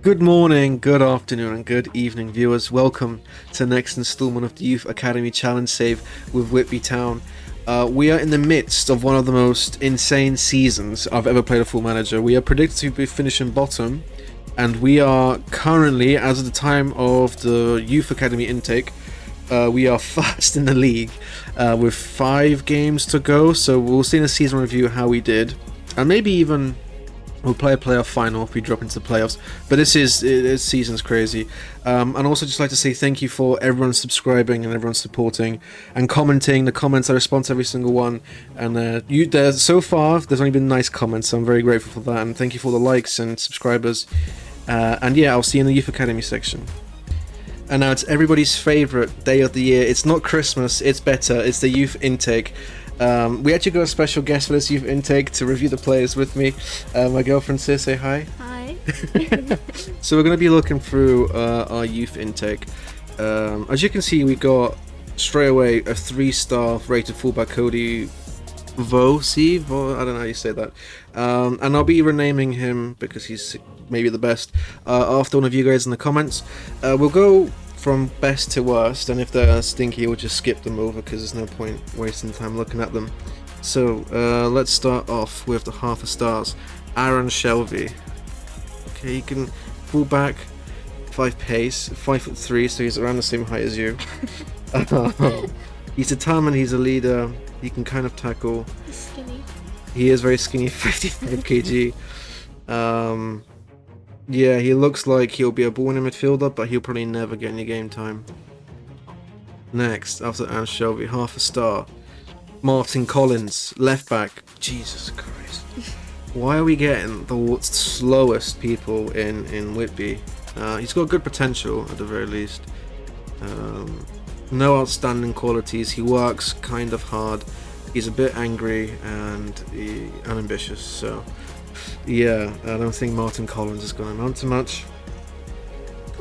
Good morning, good afternoon, and good evening, viewers. Welcome to the next installment of the Youth Academy Challenge Save with Whitby Town. We are in the midst of one of the most insane seasons I've ever played a full manager. We are predicted to be finishing bottom, and we are currently, as of the time of the Youth Academy intake, we are first in the league with 5 games to go. So we'll see in a season review how we did, and maybe even we'll play a playoff final if we drop into the playoffs. But this season's crazy. And also just like to say thank you for everyone subscribing and everyone supporting and commenting. The comments, I respond to every single one. And so far, there's only been nice comments, so I'm very grateful for that. And thank you for the likes and subscribers. And yeah, I'll see you in the Youth Academy section. And now it's everybody's favourite day of the year. It's not Christmas, it's better. It's the Youth Intake. We actually got a special guest for this Youth Intake to review the players with me. My girlfriend Sis, say hi. Hi. So we're going to be looking through our Youth Intake. As you can see, we got straight away a 3-star rated fullback Cody Vosi. I don't know how you say that. And I'll be renaming him because he's maybe the best after one of you guys in the comments. We'll go from best to worst, and if they're stinky we'll just skip them over because there's no point wasting time looking at them. So let's start off with the half a stars. Aaron Shelby. Okay, he can fullback, 5 pace, 5'3", so he's around the same height as you. He's determined, he's a leader, he can kind of tackle. He's skinny. He is very skinny, 55 kg. Yeah, he looks like he'll be a ball-winning midfielder, but he'll probably never get any game time. Next, after Aaron Shelby, half a star. Martin Collins, left back. Jesus Christ. Why are we getting the slowest people in Whitby? He's got good potential, at the very least. No outstanding qualities. He works kind of hard. He's a bit angry and unambitious, so... yeah, I don't think Martin Collins is going to amount to much.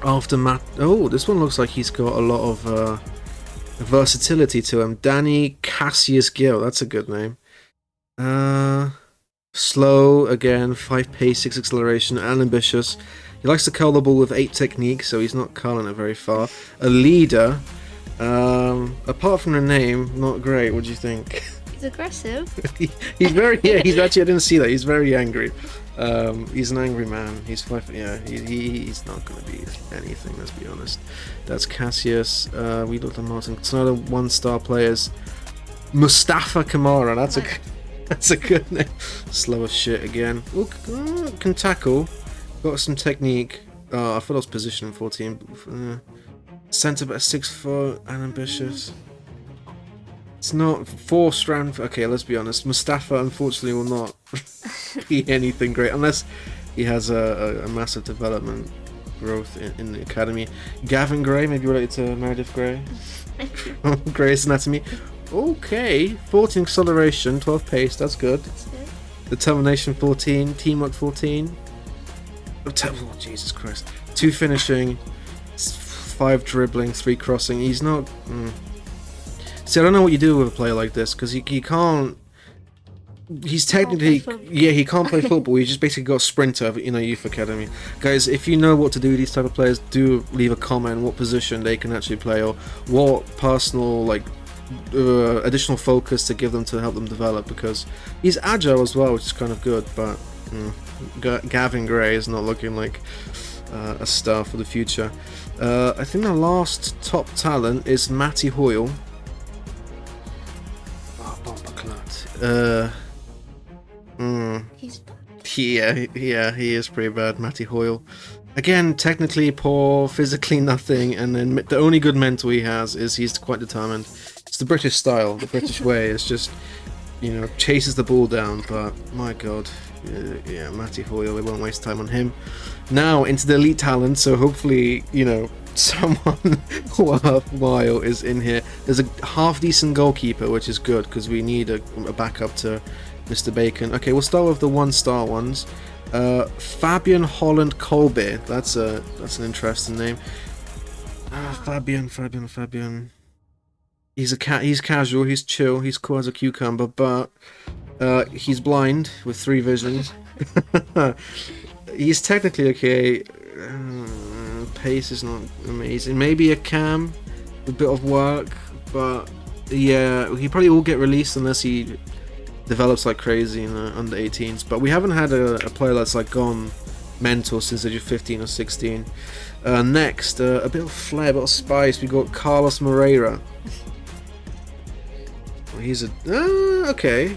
After Matt... oh, this one looks like he's got a lot of versatility to him. Danny Cassius Gill, that's a good name. Slow, again, 5 pace, 6 acceleration, and ambitious. He likes to curl the ball with 8 technique, so he's not curling it very far. A leader. Apart from the name, not great. What do you think? He's aggressive. He's very, yeah, he's actually, I didn't see that, he's very angry. He's an angry man. He's 5, yeah, he's not going to be anything, let's be honest. That's Cassius. We looked at Martin. It's another 1-star players. Mustafa Kamara, that's a good name. Slow as shit again. Ooh, can tackle. Got some technique. I thought I was positioning 14. Centre back, 6 foot and ambitious. It's not 4 strand. Okay, let's be honest. Mustafa, unfortunately, will not be anything great unless he has a massive development growth in the academy. Gavin Gray, maybe related to Meredith Gray. Gray's Anatomy. Okay, 14 acceleration, 12 pace. That's good. Determination 14, teamwork 14. Oh, Jesus Christ. 2 finishing, 5 dribbling, 3 crossing. He's not. See, I don't know what you do with a player like this, because he can't... he's technically... yeah, he can't play football. He's just basically got a sprinter in a youth academy. Guys, if you know what to do with these type of players, do leave a comment what position they can actually play, or what personal, like, additional focus to give them to help them develop, because he's agile as well, which is kind of good, but Gavin Gray is not looking like a star for the future. I think the last top talent is Matty Hoyle. He's bad. Yeah, he is pretty bad, Matty Hoyle. Again, technically poor, physically nothing, and then the only good mental he has is he's quite determined. It's the British style, the British way. It's just, chases the ball down, but my god. Yeah, Matty Hoyle, we won't waste time on him. Now, into the elite talent, so hopefully, someone worthwhile is in here. There's a half-decent goalkeeper, which is good, because we need a backup to Mr. Bacon. Okay, we'll start with the 1-star ones. Fabian Holland Colby. That's an interesting name. Fabian. He's casual, he's chill, he's cool as a cucumber, but he's blind with 3 vision. He's technically okay. Pace is not amazing. Maybe a cam, a bit of work, but yeah, he probably will get released unless he develops like crazy in the under 18s. But we haven't had a player that's like gone mental since age of 15 or 16. Next, a bit of flair, a bit of spice. We got Carlos Moreira. He's a okay.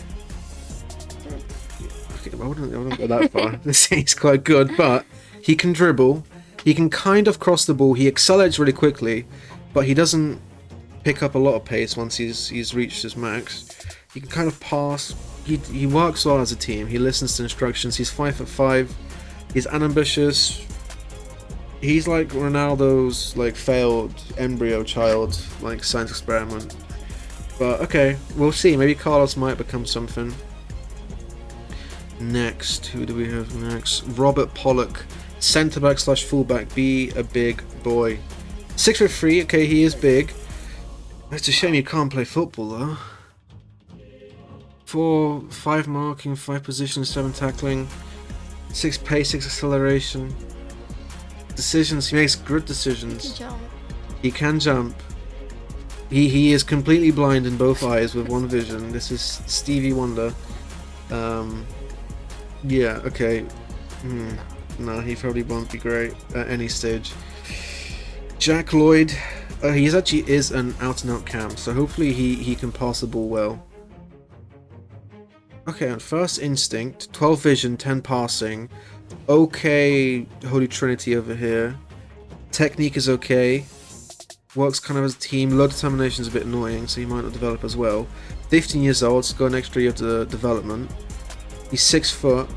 I wouldn't go that far. This is quite good, but he can dribble. He can kind of cross the ball. He accelerates really quickly, but he doesn't pick up a lot of pace once he's reached his max. He can kind of pass. He works well as a team. He listens to instructions. He's 5'5". He's unambitious. He's like Ronaldo's like failed embryo child, like science experiment. But okay, we'll see. Maybe Carlos might become something. Next, who do we have next? Robert Pollock, centre back / fullback. Be a big boy. 6'3". Okay, he is big. It's a shame you can't play football though. 5 marking, 5 position, 7 tackling, 6 pace, 6 acceleration. Decisions, he makes good decisions. He can jump. He is completely blind in both eyes with one vision. This is Stevie Wonder. Yeah, okay. No, he probably won't be great at any stage. Jack Lloyd, he actually is an out-and-out cam, so hopefully he can pass the ball well. Okay, on first instinct, 12 vision, 10 passing. Okay, Holy Trinity over here. Technique is okay. Works kind of as a team. Low determination is a bit annoying, so he might not develop as well. 15 years old, so got an extra year of the development. He's 6 foot.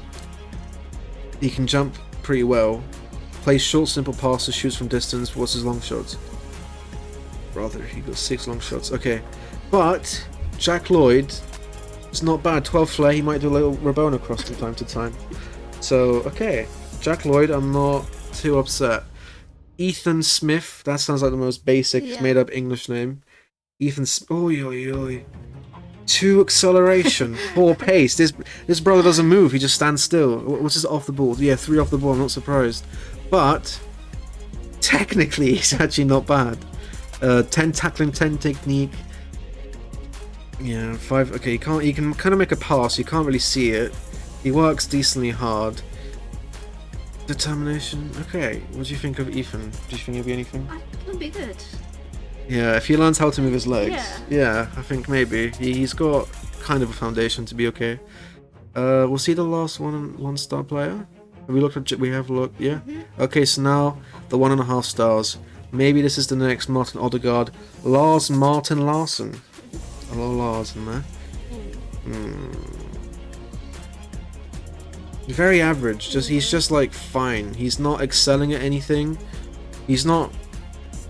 He can jump pretty well. Plays short, simple passes, shoots from distance. What's his long shots? Brother, he got 6 long shots. Okay. But Jack Lloyd, it's not bad. 12 flair, he might do a little Rabona cross from time to time. So, okay. Jack Lloyd, I'm not too upset. Ethan Smith, that sounds like the most basic, made up English name. Ethan Oi. 2 acceleration, 4 pace. This brother doesn't move, he just stands still. What's his off the ball? Yeah, 3 off the ball, I'm not surprised. But technically he's actually not bad. 10 tackling, 10 technique. Yeah, 5. Okay, he can kind of make a pass, you can't really see it. He works decently hard. Determination. Okay, what do you think of Ethan? Do you think he'll be anything? I think he'll be good. Yeah, if he learns how to move his legs. Yeah, I think maybe. He's got kind of a foundation to be okay. We'll see the last 1-star player. Have we looked at? We have looked. Yeah. Okay, so now the 1.5 stars. Maybe this is the next Martin Odegaard. Lars Martin Larsson. Hello, Lars in there. Very average. He's just like fine. He's not excelling at anything. He's not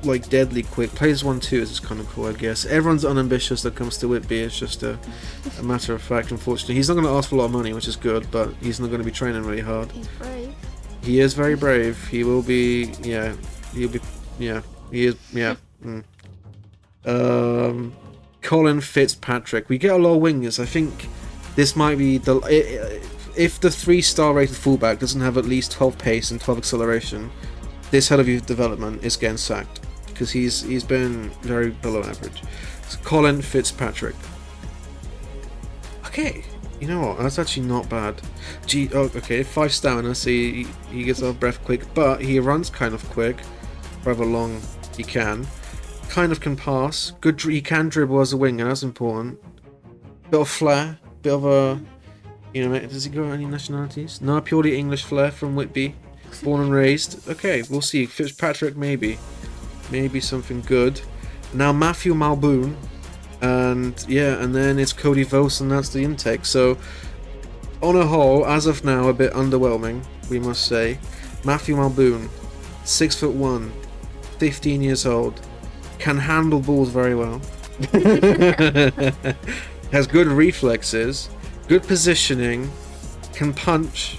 like deadly quick. Plays 1-2 is kind of cool, I guess. Everyone's unambitious that comes to Whitby. It's just a matter of fact. Unfortunately, he's not going to ask for a lot of money, which is good. But he's not going to be training really hard. He's brave. He is very brave. He will be. Yeah. He'll be. Yeah. He is. Yeah. Colin Fitzpatrick. We get a lot of wingers. I think this might be the. If the 3-star rated fullback doesn't have at least 12 pace and 12 acceleration, this head of youth development is getting sacked because he's been very below average. It's Colin Fitzpatrick. Okay, you know what? That's actually not bad. Okay, 5 stamina, so he gets out of breath quick, but he runs kind of quick, however long he can. Kind of can pass. Good. He can dribble as a winger. That's important. Bit of flair. Bit of a. You know, does he go any nationalities? No, purely English flair from Whitby. Born and raised. Okay, we'll see. Fitzpatrick, maybe. Maybe something good. Now Matthew Malboon. And yeah, and then it's Cody Vos, and that's the intake. So, on a whole, as of now, a bit underwhelming, we must say. Matthew Malboon, 6'1", 15 years old. Can handle balls very well. Has good reflexes. Good positioning, can punch.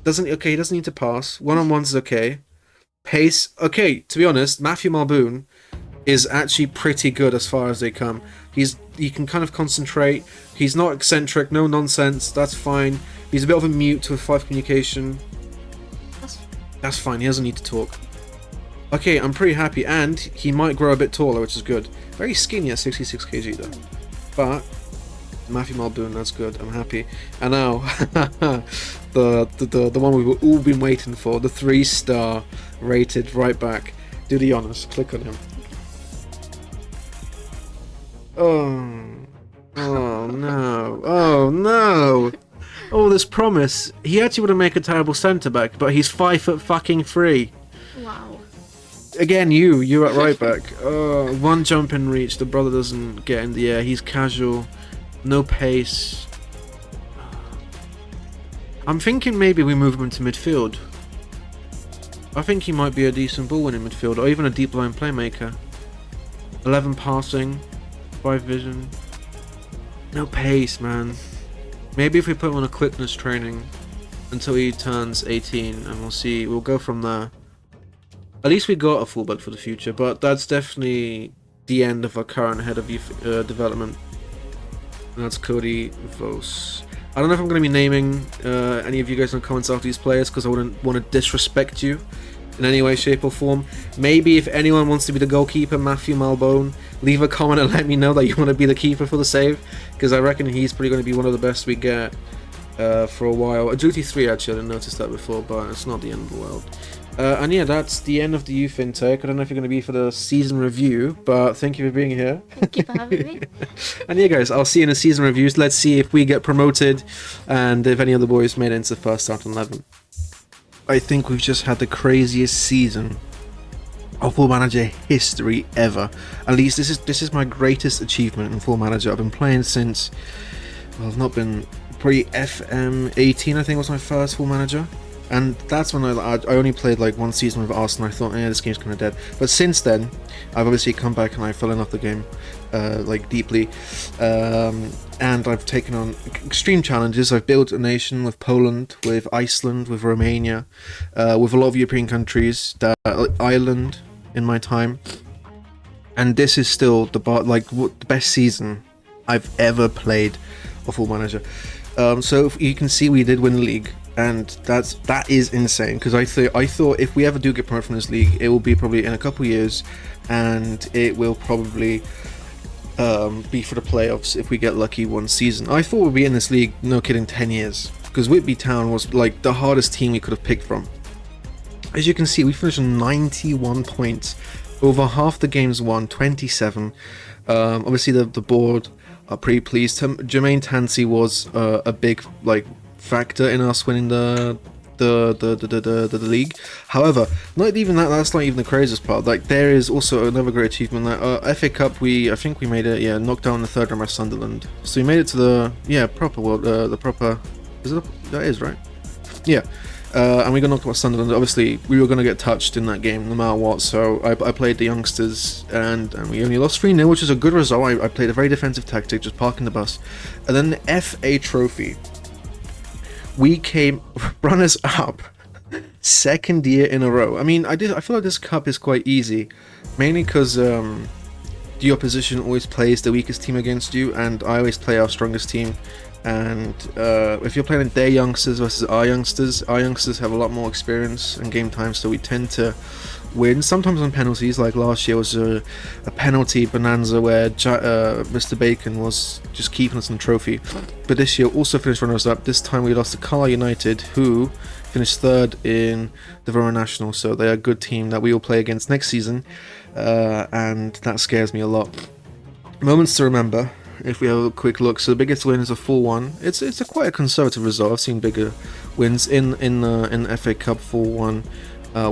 He doesn't need to pass. One-on-ones is okay. Pace, okay. To be honest, Matthew Malboon is actually pretty good as far as they come. He can kind of concentrate. He's not eccentric, no nonsense. That's fine. He's a bit of a mute with 5 communication. That's fine, he doesn't need to talk. Okay, I'm pretty happy, and he might grow a bit taller, which is good. Very skinny at 66 kg though. But Matthew Muldoon, that's good. I'm happy. And now the one we've all been waiting for, the 3-star rated right back. Do the honors. Click on him. Oh no! Oh no! Oh, this promise. He actually would make a terrible centre back, but he's 5'3". Wow. Again, you're at right back. One jump in reach. The brother doesn't get in the air. He's casual, no pace. I'm thinking maybe we move him into midfield. I think he might be a decent ball winning midfield, or even a deep line playmaker. 11 passing, 5 vision. No pace, man. Maybe if we put him on a quickness training until he turns 18, and we'll see. We'll go from there. At least we got a fullback for the future, but that's definitely the end of our current head of youth development. And that's Cody Vos. I don't know if I'm going to be naming any of you guys in the comments after these players, because I wouldn't want to disrespect you in any way, shape or form. Maybe if anyone wants to be the goalkeeper, Matthew Malbone, leave a comment and let me know that you want to be the keeper for the save, because I reckon he's probably going to be one of the best we get for a while. A duty 3 actually, I didn't notice that before, but it's not the end of the world. And yeah, that's the end of the youth intake. I don't know if you're going to be for the season review, but thank you for being here. Thank you for having me. And yeah, guys, I'll see you in the season reviews. Let's see if we get promoted and if any of the boys made it into the first starting 11. I think we've just had the craziest season of Full Manager history ever. At least this is my greatest achievement in Full Manager. I've been playing since, well, I've not been pre FM18. I think was my first Full Manager, and that's when I only played like one season with Arsenal. I thought, yeah, this game's kind of dead. But since then, I've obviously come back and I fell in love with the game, like deeply. And I've taken on extreme challenges. I've built a nation with Poland, with Iceland, with Romania, with a lot of European countries, Ireland in my time. And this is still the best season I've ever played of Full Manager. So if you can see we did win the league, and that is insane, because I thought if we ever do get promoted from this league, it will be probably in a couple years, and it will probably be for the playoffs if we get lucky one season. I thought we'd be in this league, no kidding, 10 years, because Whitby Town was like the hardest team we could have picked from. As you can see, we finished on 91 points, over half the games won, 27. Obviously the board are pretty pleased. Jermaine Tansey was a big factor in us winning the league. However, not even that's not even the craziest part. Like, there is also another great achievement. That FA Cup, I think we made it. Yeah, knocked down the third round by Sunderland. So we made it to the proper world. The proper that is right. Yeah. And we got knocked out by Sunderland. Obviously, we were going to get touched in that game no matter what. So I played the youngsters, and we only lost 3-0, which is a good result. I played a very defensive tactic, just parking the bus. And then the FA Trophy. We came runners up, second year in a row. I mean, I feel like this cup is quite easy, mainly because the opposition always plays the weakest team against you, and I always play our strongest team. And if you're playing their youngsters versus our youngsters have a lot more experience and game time, so we tend to win. Sometimes on penalties, like last year was a penalty bonanza where Mr. Bacon was just keeping us in the trophy. But this year also finished runners up. This time we lost to Carlisle United, who finished third in the Verona National, so they're a good team that we will play against next season, and that scares me a lot. Moments to remember, if we have a quick look. So the biggest win is a 4-1. It's quite a conservative result. I've seen bigger wins in the FA Cup. 4-1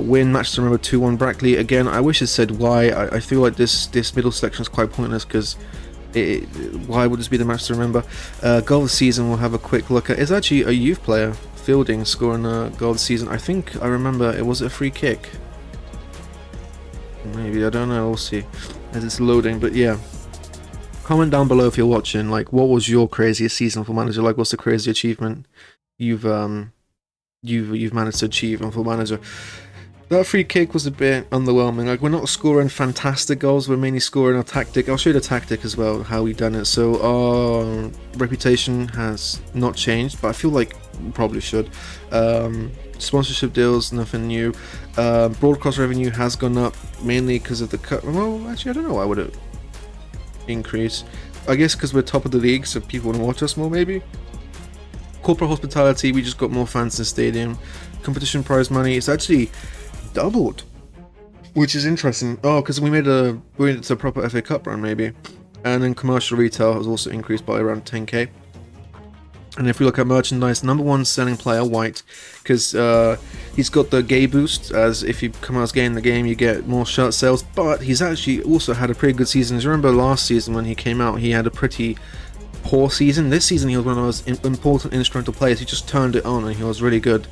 win. Match to remember 2-1 Brackley. Again, I wish it said why. I feel like this middle section is quite pointless, because why would this be the match to remember? Goal of the season, we'll have a quick look at. It's actually a youth player, Fielding, scoring a goal of the season. I think I remember it was a free kick. Maybe, I don't know. We'll see as it's loading. But yeah. Comment down below if you're watching, like, what was your craziest season for Manager? Like, what's the crazy achievement you've managed to achieve on Full Manager? That free kick was a bit underwhelming. Like, we're not scoring fantastic goals, we're mainly scoring our tactic. I'll show you the tactic as well, how we done it. So our reputation has not changed, but I feel like we probably should. Sponsorship deals, nothing new. Broadcast revenue has gone up, mainly because of the cut. Well, actually, I don't know why would it increase. I guess because we're top of the league, so people want to watch us more, maybe. Corporate hospitality, we just got more fans in the stadium. Competition prize money, it's actually doubled, which is interesting. Oh, because we went into a proper FA Cup run, maybe. And then commercial retail has also increased by around 10k. And if we look at merchandise, number one selling player, White, because he's got the gay boost, as if you come out as gay in the game, you get more shirt sales, but he's actually also had a pretty good season. As you remember last season when he came out, he had a pretty poor season. This season he was one of the most important instrumental players. He just turned it on and he was really good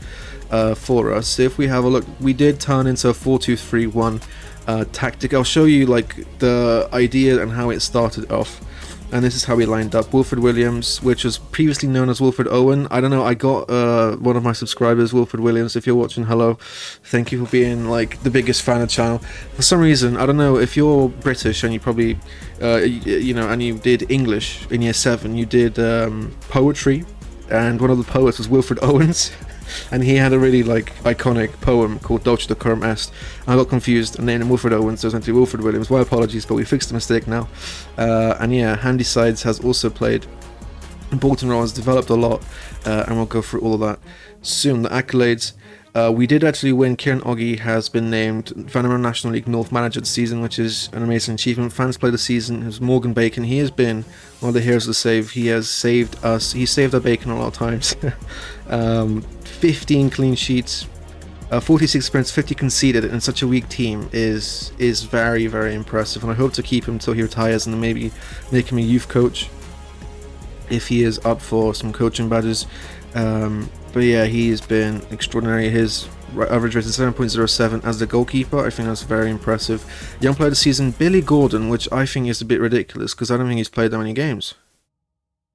for us. So if we have a look, we did turn into a 4-2-3-1 tactic. I'll show you like the idea and how it started off. And this is how we lined up. Wilfred Williams, which was previously known as Wilfred Owen. I don't know, I got one of my subscribers, Wilfred Williams. If you're watching, hello. Thank you for being like the biggest fan of the channel. For some reason, I don't know, if you're British and you probably, you know, and you did English in year 7, you did poetry. And one of the poets was Wilfred Owens. And he had a really like iconic poem called Dulce Decorum Est. I got confused and named Wilfred Owens, so it was into Wilfred Williams. My apologies, but we fixed the mistake now. And yeah, Handy Sides has also played important role, has developed a lot, and we'll go through all of that soon. The accolades. We did actually win. Kieran Oggy has been named Vanarama National League North Manager this season, which is an amazing achievement. Fans play the season. It was Morgan Bacon. He has been one of the heroes of the save. He has saved us. He saved our bacon a lot of times. 15 clean sheets, 46 sprints, 50 conceded in such a weak team is very, very impressive. And I hope to keep him until he retires and then maybe make him a youth coach if he is up for some coaching badges. But yeah, he has been extraordinary. His average rating 7.07 as the goalkeeper. I think that's very impressive. Young player of the season, Billy Gordon, which I think is a bit ridiculous because I don't think he's played that many games.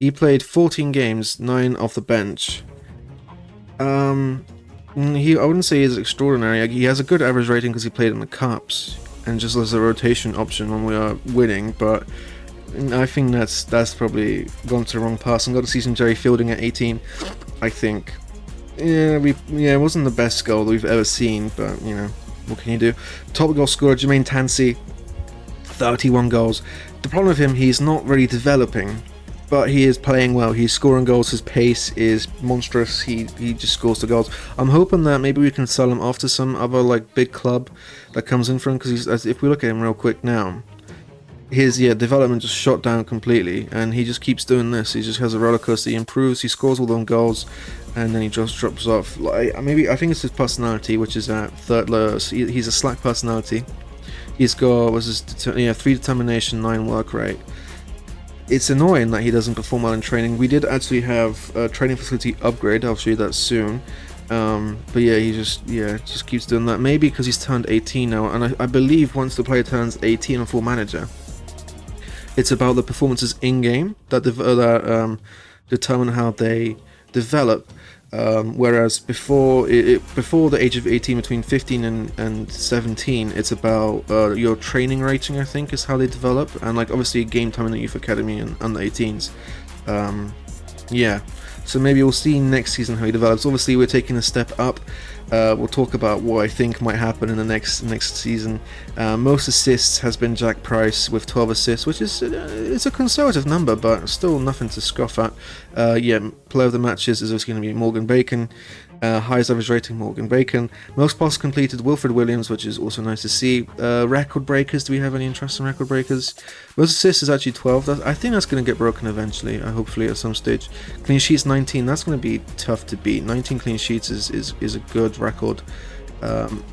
He played 14 games, 9 off the bench. I wouldn't say he's extraordinary. He has a good average rating because he played in the cups and just as a rotation option when we are winning, but I think that's probably gone to the wrong pass. And got to see some Jerry Fielding at 18. I think, it wasn't the best goal that we've ever seen, but you know, what can you do? Top goal scorer Jermaine Tansey, 31 goals. The problem with him, he's not really developing, but he is playing well. He's scoring goals. His pace is monstrous. He just scores the goals. I'm hoping that maybe we can sell him off to some other like big club that comes in for him, because if we look at him real quick now, his development just shot down completely, and he just keeps doing this. He just has a roller coaster. He improves, he scores all them goals, and then he just drops off. Like, maybe I think it's his personality, which is at third lowest. He's a slack personality. He's got 3 determination, 9 work rate. It's annoying that he doesn't perform well in training. We did actually have a training facility upgrade. I'll show you that soon. But yeah, he just keeps doing that. Maybe because he's turned 18 now, and I believe once the player turns 18 on full manager, it's about the performances in-game that determine how they develop. Whereas before the age of 18, between 15 and 17, it's about your training rating, I think, is how they develop. And like obviously game time in the youth academy and under 18s. So maybe we'll see next season how he develops. Obviously we're taking a step up. We'll talk about what I think might happen in the next season. Most assists has been Jack Price with 12 assists, which is it's a conservative number, but still nothing to scoff at. Player of the matches is also going to be Morgan Bacon. Highest average rating, Morgan Bacon. Most passes completed, Wilfred Williams, which is also nice to see. Record breakers, do we have any interest in record breakers? Most assists is actually 12. I think that's going to get broken eventually, hopefully at some stage. Clean sheets 19, that's going to be tough to beat. 19 clean sheets is a good record.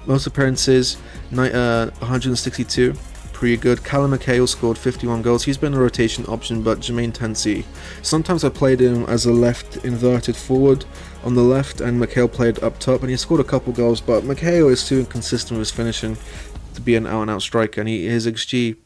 Most appearances, 162. Pretty good. Callum McHale scored 51 goals. He's been a rotation option, but Jermaine Tansey, sometimes I played him as a left inverted forward on the left, and McHale played up top, and he scored a couple goals, but McHale is too inconsistent with his finishing to be an out-and-out striker, and his XG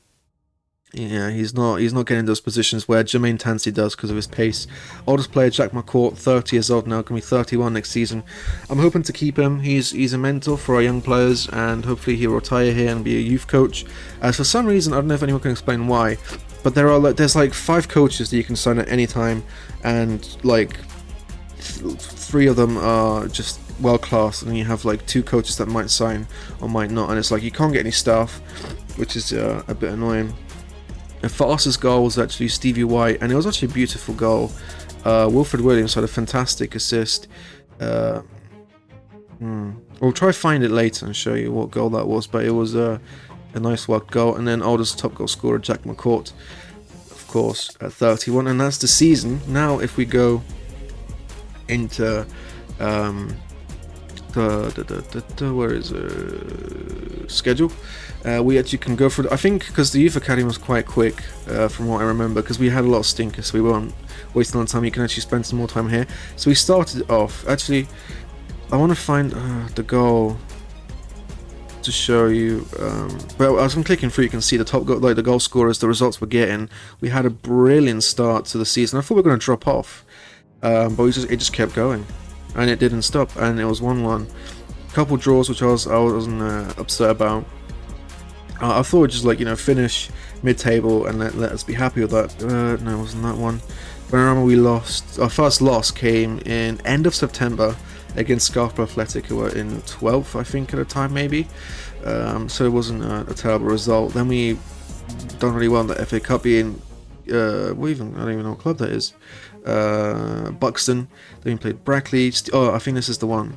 Yeah, he's not getting those positions where Jermaine Tansey does because of his pace. Oldest player Jack McCourt, 30 years old now, going to be 31 next season. I'm hoping to keep him. He's a mentor for our young players, and hopefully he'll retire here and be a youth coach. For some reason, I don't know if anyone can explain why, but there's like 5 coaches that you can sign at any time, and like 3 of them are just world class, and then you have like 2 coaches that might sign or might not, and it's like you can't get any staff, which is a bit annoying. And fastest goal was actually Stevie White, and it was actually a beautiful goal. Wilfred Williams had a fantastic assist. We'll try to find it later and show you what goal that was, but it was a nice work goal. And then oldest top goal scorer Jack McCourt, of course, at 31, and that's the season. Now if we go into where is schedule, we actually can go for I think because the youth academy was quite quick, from what I remember, because we had a lot of stinkers, so we weren't wasting on time. You can actually spend some more time here. So we started off, actually I want to find the goal to show you, but as I'm clicking through, you can see the top goal, like the goal scorers, the results we're getting. We had a brilliant start to the season. I thought we were going to drop off, but it just kept going, and it didn't stop, and it was 1-1. Couple draws, which I wasn't upset about. I thought we'd just finish mid-table and let us be happy with that. No, it wasn't that one. But I remember we lost. Our first loss came in end of September against Scarborough Athletic, who were in 12th, I think, at the time, maybe. So it wasn't a terrible result. Then we done really well in the FA Cup, being I don't even know what club that is. Buxton. Then we played Brackley. I think this is the one.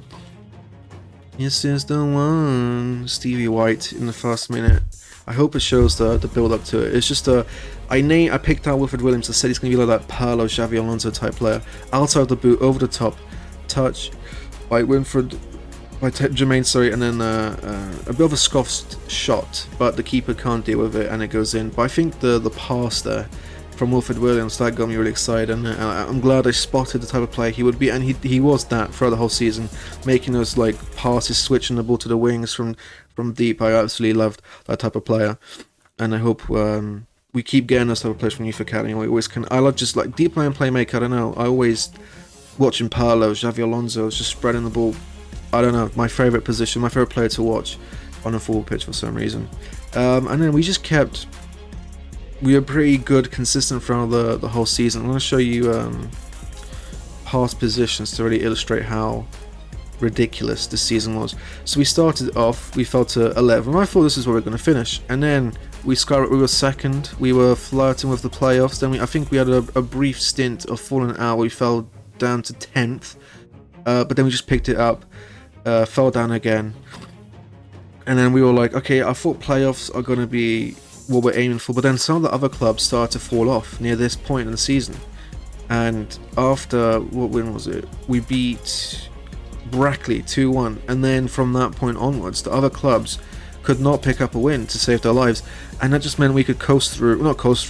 This is the one. Stevie White in the first minute. I hope it shows the build up to it. It's just I picked out Wilfred Williams. I said he's going to be like that Pirlo, Xavi Alonso type player. Outside of the boot, over the top, touch by Jermaine, and then a bit of a scoffed shot, but the keeper can't deal with it and it goes in. But I think the pass there from Wilfred Williams, that got me really excited, and I'm glad I spotted the type of player he would be, and he was that throughout the whole season, making those passes, switching the ball to the wings from deep. I absolutely loved that type of player, and I hope we keep getting those type of players from Youth Academy. We always can. I love just deep line playmaker. I don't know. I always watching Pirlo, Xavi Alonso just spreading the ball. I don't know. My favorite position, my favorite player to watch on a full pitch for some reason. And then we just kept. We were pretty good, consistent throughout the whole season. I'm going to show you past positions to really illustrate how ridiculous this season was. So we started off, we fell to 11. I thought this is where we were going to finish, and then we were second. We were flirting with the playoffs. Then I think we had a brief stint of falling out. We fell down to 10th, but then we just picked it up, fell down again, and then we were like, okay, I thought playoffs are going to be what we're aiming for, but then some of the other clubs started to fall off near this point in the season. And after, what win was it? We beat Brackley 2-1, and then from that point onwards, the other clubs could not pick up a win to save their lives, and that just meant we could not coast through,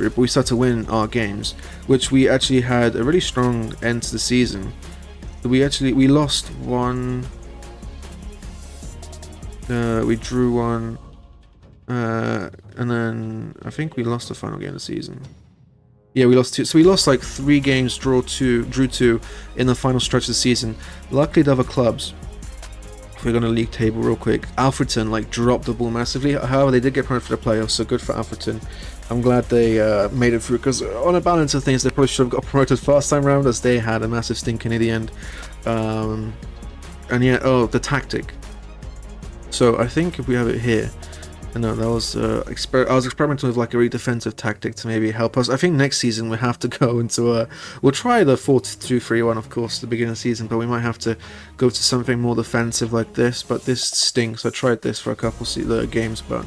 but we started to win our games, which we actually had a really strong end to the season. We lost one, we drew one, and then I think we lost the final game of the season. Yeah, we lost 2. So we lost 3 games, drew 2 in the final stretch of the season. Luckily, the other clubs, if we're going to league table real quick, Alfreton dropped the ball massively. However, they did get promoted for the playoffs, so good for Alfreton. I'm glad they made it through, because on a balance of things, they probably should have got promoted first time round, as they had a massive stinker near the end. And yeah, the tactic. So I think if we have it here. No, that was I was experimenting with a really defensive tactic to maybe help us. I think next season we have to go into we'll try the 4-2-3-1, of course, at the beginning of the season, but we might have to go to something more defensive like this. But this stinks. I tried this for a couple games, but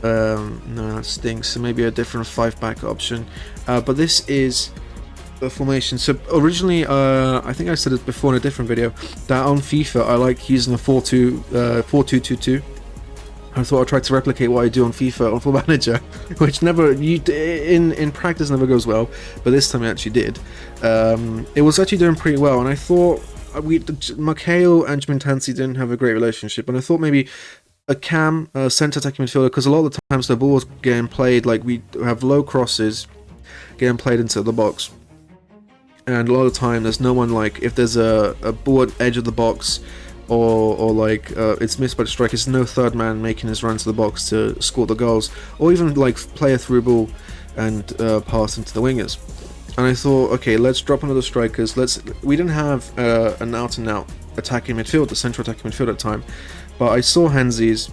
no, that stinks. So maybe a different 5-back option. But this is the formation. So originally, I think I said it before in a different video, that on FIFA I like using a 4-2-2-2. I thought I'd try to replicate what I do on FIFA on Football Manager, which in practice never goes well, but this time it actually did. It was actually doing pretty well, and I thought Mikhail and Jermaine Tansey didn't have a great relationship, and I thought maybe a cam centre attacking midfielder, because a lot of the times the ball's getting played, like we have low crosses getting played into the box, and a lot of the time there's no one, like if there's a ball at edge of the box, or like it's missed by the striker, there's no third man making his run to the box to score the goals, or even like play a through ball and pass into the wingers. And I thought, okay, let's drop another strikers. We didn't have an out and out attacking midfield, the central attacking midfield at the time, but I saw Hansi's.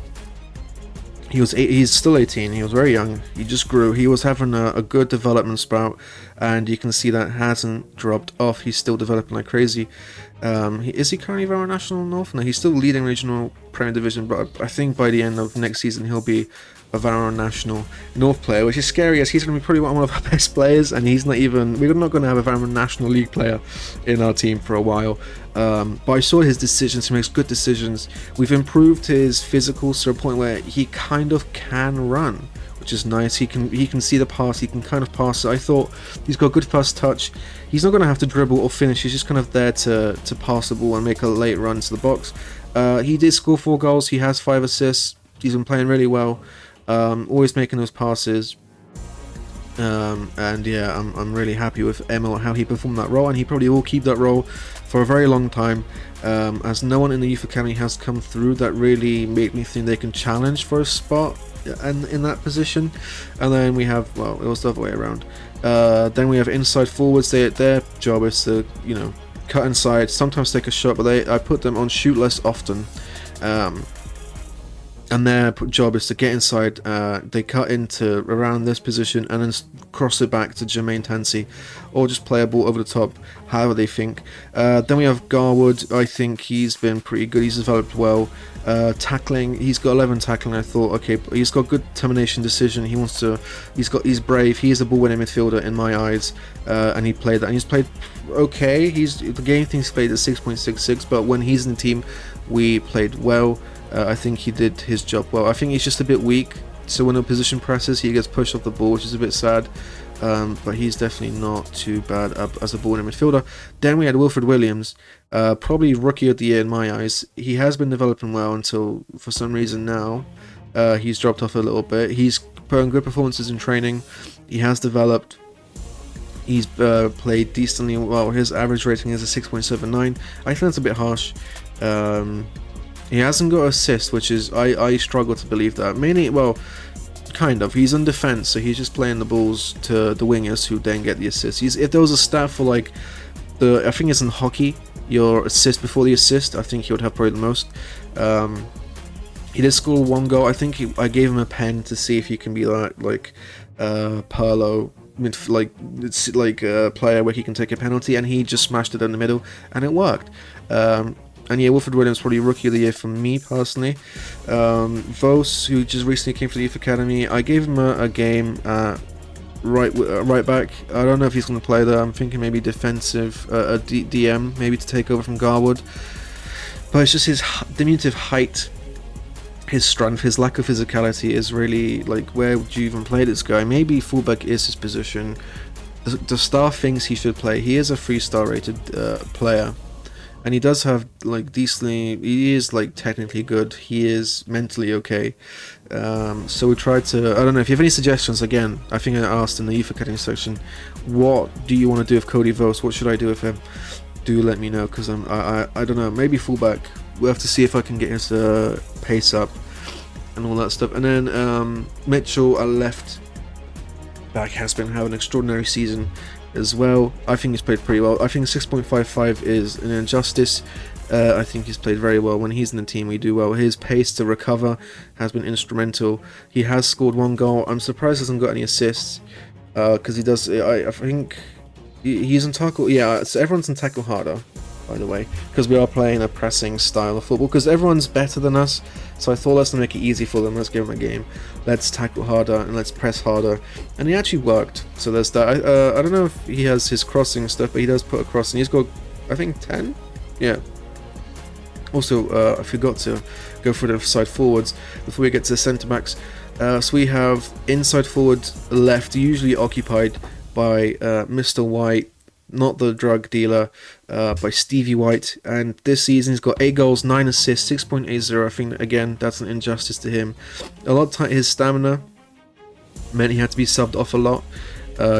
He's still 18. He was very young. He just grew. He was having a good development sprout, and you can see that hasn't dropped off. He's still developing like crazy. Is he currently Varo National North? No, he's still leading regional Premier Division, but I think by the end of next season he'll be a Varo National North player, which is scary, as he's going to be probably one of our best players, and we're not going to have a Varo National League player in our team for a while. But I saw his decisions. He makes good decisions. We've improved his physicals to a point where he kind of can run, which is nice. He can see the pass. He can kind of pass it. I thought he's got good first touch. He's not going to have to dribble or finish. He's just kind of there to pass the ball and make a late run to the box. He did score 4 goals. He has 5 assists. He's been playing really well. Always making those passes. And yeah, I'm really happy with Emil, how he performed that role, and he probably will keep that role for a very long time, as no one in the youth academy has come through that really made me think they can challenge for a spot in that position. And then we have, well, it was the other way around. Then we have inside forwards. Their job is to, cut inside, sometimes take a shot, but I put them on shoot less often. And their job is to get inside. They cut into around this position and then cross it back to Jermaine Tansey, or just play a ball over the top, however they think. Then we have Garwood. I think he's been pretty good. He's developed well. Tackling, he's got 11 tackling. I thought, okay, he's got good determination, decision. He's brave. He is a ball-winning midfielder in my eyes, and he played that. And he's played okay. The game thinks he's played at 6.66, but when he's in the team, we played well. I think he did his job well. I think he's just a bit weak, so when the position presses, he gets pushed off the ball, which is a bit sad. But he's definitely not too bad as a ball-winning midfielder. Then we had Wilfred Williams, probably rookie of the year in my eyes. He has been developing well until, for some reason now, he's dropped off a little bit. He's put in good performances in training. He has developed. He's played decently well. His average rating is a 6.79. I think that's a bit harsh. He hasn't got assist, which is, I struggle to believe that. Mainly, well, kind of. He's on defense, so he's just playing the balls to the wingers, who then get the assist. If there was a stat for, like, I think it's in hockey, your assist before the assist, I think he would have probably the most. He did score 1 goal. I think I gave him a pen to see if he can be that, like, Perlo, it's like a player where he can take a penalty, and he just smashed it in the middle, and it worked. And yeah, Wilfred Williams probably rookie of the year for me personally. Vos, who just recently came to the youth academy, I gave him a game right back. I don't know if he's going to play there. I'm thinking maybe defensive, DM, maybe to take over from Garwood. But it's just his diminutive height, his strength, his lack of physicality is really, like, where would you even play this guy? Maybe fullback is his position. The staff thinks he should play. He is a 3-star rated player. And he does have, like, he is, like, technically good. He is mentally okay. So we tried to, I don't know, if you have any suggestions, again, I think I asked in the Youth Academy section, what do you want to do with Cody Vos? What should I do with him? Do let me know, because I don't know, maybe fullback. We'll have to see if I can get his pace up and all that stuff. And then Mitchell, a left back, has been having an extraordinary season as well. I think he's played pretty well. I think 6.55 is an injustice. I think he's played very well. When he's in the team, we do well. His pace to recover has been instrumental. He has scored 1 goal. I'm surprised he hasn't got any assists, because he does. I think he's in tackle. Yeah, so everyone's in tackle harder, by the way, because we are playing a pressing style of football. Because everyone's better than us, so I thought, let's make it easy for them. Let's give them a game. Let's tackle harder and let's press harder. And it actually worked. So there's that. I don't know if he has his crossing stuff, but he does put a crossing. He's got, I think, 10? Yeah. Also, I forgot to go through the side forwards before we get to the centre-backs. So we have inside forward left, usually occupied by Mr. White, not the drug dealer, by Stevie White. And this season he's got 8 goals, 9 assists, 6.80. I think, again, that's an injustice to him. A lot of his stamina meant he had to be subbed off a lot,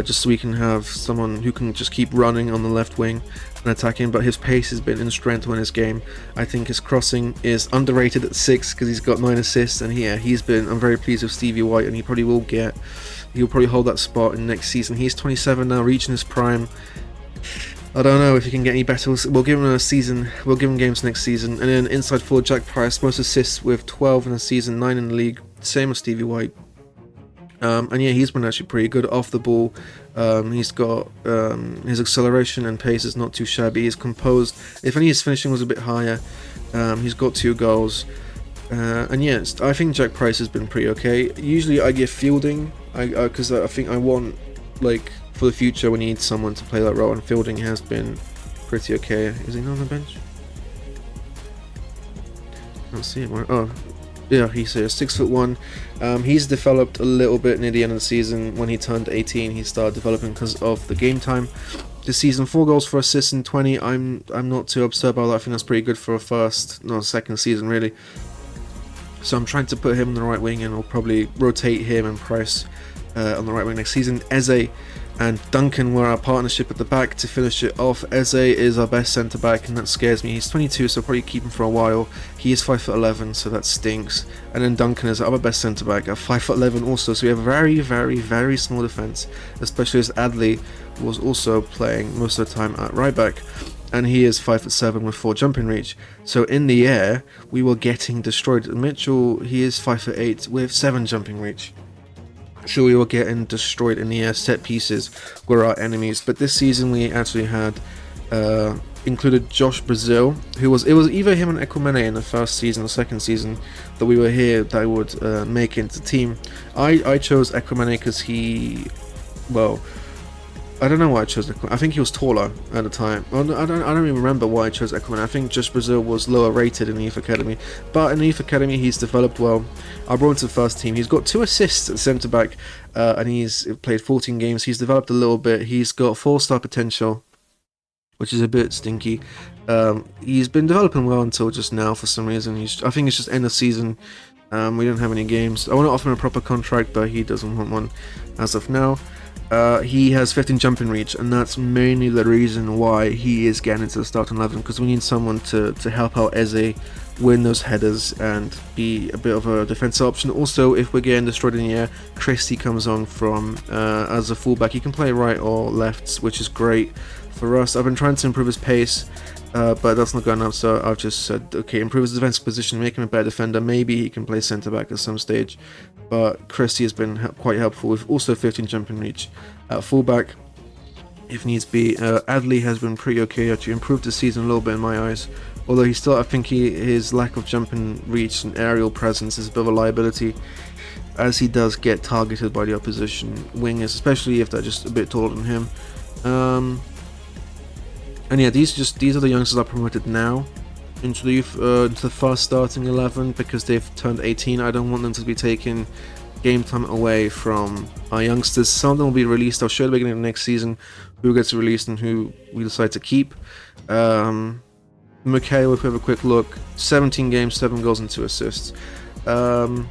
just so we can have someone who can just keep running on the left wing and attacking. But his pace has been instrumental in his game. I think his crossing is underrated at 6 because he's got 9 assists, and I'm very pleased with Stevie White, and he'll probably hold that spot in next season. He's 27 now, reaching his prime. I don't know if he can get any better. We'll give him a season. We'll give him games next season. And then inside forward Jack Price, most assists with 12 in the season, 9 in the league, same as Stevie White. And yeah, he's been actually pretty good off the ball. He's got his acceleration and pace is not too shabby. He's composed. If any, his finishing was a bit higher. He's got 2 goals. And yes, I think Jack Price has been pretty okay. Usually I give fielding, because I think I want, like, for the future we need someone to play that role, and fielding has been pretty okay. Is he not on the bench? I don't see him. Oh, yeah, he's here, 6'1". He's developed a little bit near the end of the season. When he turned 18, he started developing because of the game time. This season, 4 goals, 4 assists in 20. I'm not too upset about that. I think that's pretty good for a second season, really. So I'm trying to put him on the right wing, and I'll probably rotate him and Price on the right wing next season. Eze and Duncan were our partnership at the back to finish it off. Eze is our best centre-back, and that scares me. He's 22, so I'll probably keep him for a while. He is 5'11", so that stinks. And then Duncan is our other best centre-back at 5'11" also, so we have a very, very, very small defence, especially as Adley was also playing most of the time at right back. And he is 5'7" with 4 jumping reach. So in the air, we were getting destroyed. Mitchell, he is 5'8" with 7 jumping reach. So we were getting destroyed in the air. Set pieces were our enemies. But this season we actually had included Josh Brazil, it was either him and Ekwemene in the first season or second season that we were here that would make it into the team. I chose Ekwemene because I don't know why I chose Ekwemene. I think he was taller at the time. I don't even remember why I chose Ekwemene. I think Josh Brazil was lower rated in the Youth Academy. But in the Youth Academy, he's developed well. I brought him to the first team. He's got 2 assists at centre-back, and he's played 14 games. He's developed a little bit. He's got 4-star potential, which is a bit stinky. He's been developing well until just now for some reason. I think it's just end of season. We don't have any games. I want to offer him a proper contract, but he doesn't want one as of now. He has 15 jumping reach, and that's mainly the reason why he is getting into the starting 11, because we need someone to help out Eze win those headers and be a bit of a defensive option. Also, if we're getting destroyed in the air, Christie comes on from as a fullback. He can play right or left, which is great for us. I've been trying to improve his pace, but that's not going up, so I've just said, okay, improve his defensive position, make him a better defender. Maybe he can play centre-back at some stage, but Christie has been quite helpful with also 15 jumping reach at fullback if needs be. Adley has been pretty okay, actually improved this season a little bit in my eyes, although I think his lack of jumping reach and aerial presence is a bit of a liability, as he does get targeted by the opposition wingers, especially if they're just a bit taller than him. And yeah, these are the youngsters I promoted now into the first starting 11 because they've turned 18. I don't want them to be taking game time away from our youngsters. Some of them will be released. I'll show at the beginning of next season who gets released and who we decide to keep. Mikhail, if we have a quick look, 17 games, 7 goals and 2 assists. Sorry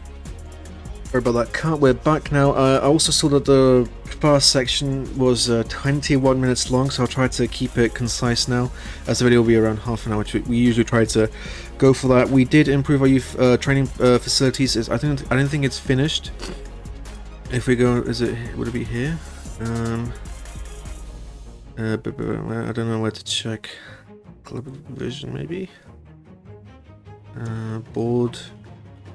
about that. We're back now. I also saw that the first section was 21 minutes long, so I'll try to keep it concise now, as the video will be around half an hour, which we usually try to go for that. We did improve our youth training facilities. I don't think it's finished. If we go, would it be here? I don't know where to check. Club Vision, maybe. Board.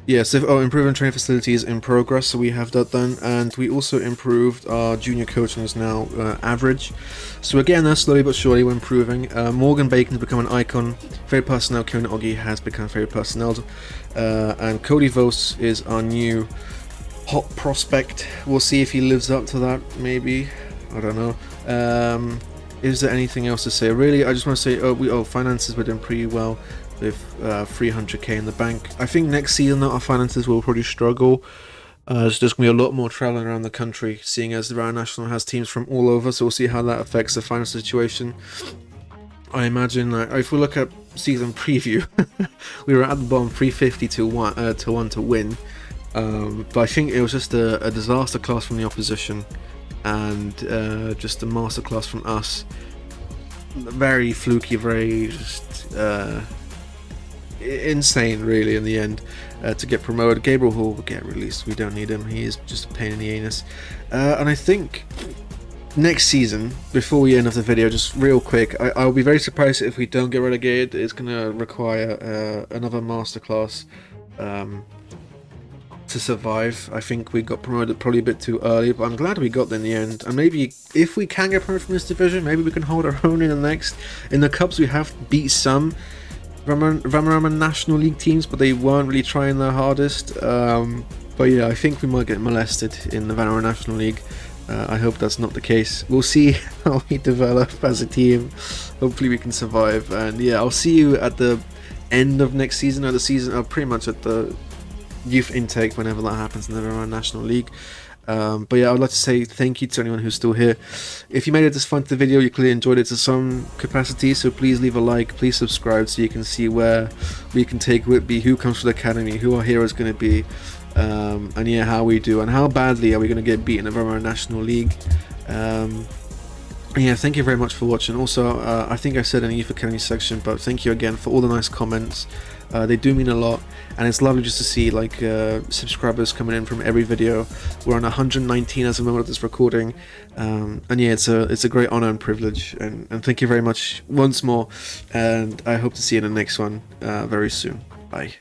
Yes, improving training facilities in progress, so we have that done, and we also improved our junior coaching is now average. So again, slowly but surely we're improving. Morgan Bacon's become an icon. Favorite personnel, Kieran Oggy has become favorite personnel, and Cody Vos is our new hot prospect. We'll see if he lives up to that, maybe. I don't know. Is there anything else to say? Really, I just want to say, finances were doing pretty well with 300k in the bank. I think next season our finances will probably struggle So there's going to be a lot more traveling around the country, seeing as the Round National has teams from all over, so we'll see how that affects the final situation. I imagine if we look at season preview, we were at the bottom 350 to 1 to win. But I think it was just a disaster class from the opposition, and just a masterclass from us. Very fluky, very just insane, really, in the end, to get promoted. Gabriel Hall will get released. We don't need him. He is just a pain in the anus. And I think next season, before we end off the video, just real quick, I'll be very surprised if we don't get relegated. It's going to require another masterclass to survive. I think we got promoted probably a bit too early, but I'm glad we got there in the end. And maybe if we can get promoted from this division, maybe we can hold our own in the next. In the Cups, we have beat some Vanarama National League teams, but they weren't really trying their hardest. But yeah, I think we might get molested in the Vanarama National League. I hope that's not the case. We'll see how we develop as a team. Hopefully we can survive. And yeah, I'll see you at the end of next season, or the season, or pretty much at the youth intake, whenever that happens in the Vanarama National League. But yeah, I would like to say thank you to anyone who's still here. If you made it this far into the video, you clearly enjoyed it to some capacity, so please leave a like, please subscribe, so you can see where we can take Whitby, who comes to the academy, who our hero is going to be, and yeah, how we do, and how badly are we going to get beaten in the Vanarama National League. Yeah, thank you very much for watching. Also, I think I said in the Youth Academy section, but thank you again for all the nice comments. They do mean a lot, and it's lovely just to see like subscribers coming in from every video. We're on 119 as of the moment of this recording, and yeah, it's a great honor and privilege. And thank you very much once more, and I hope to see you in the next one very soon. Bye.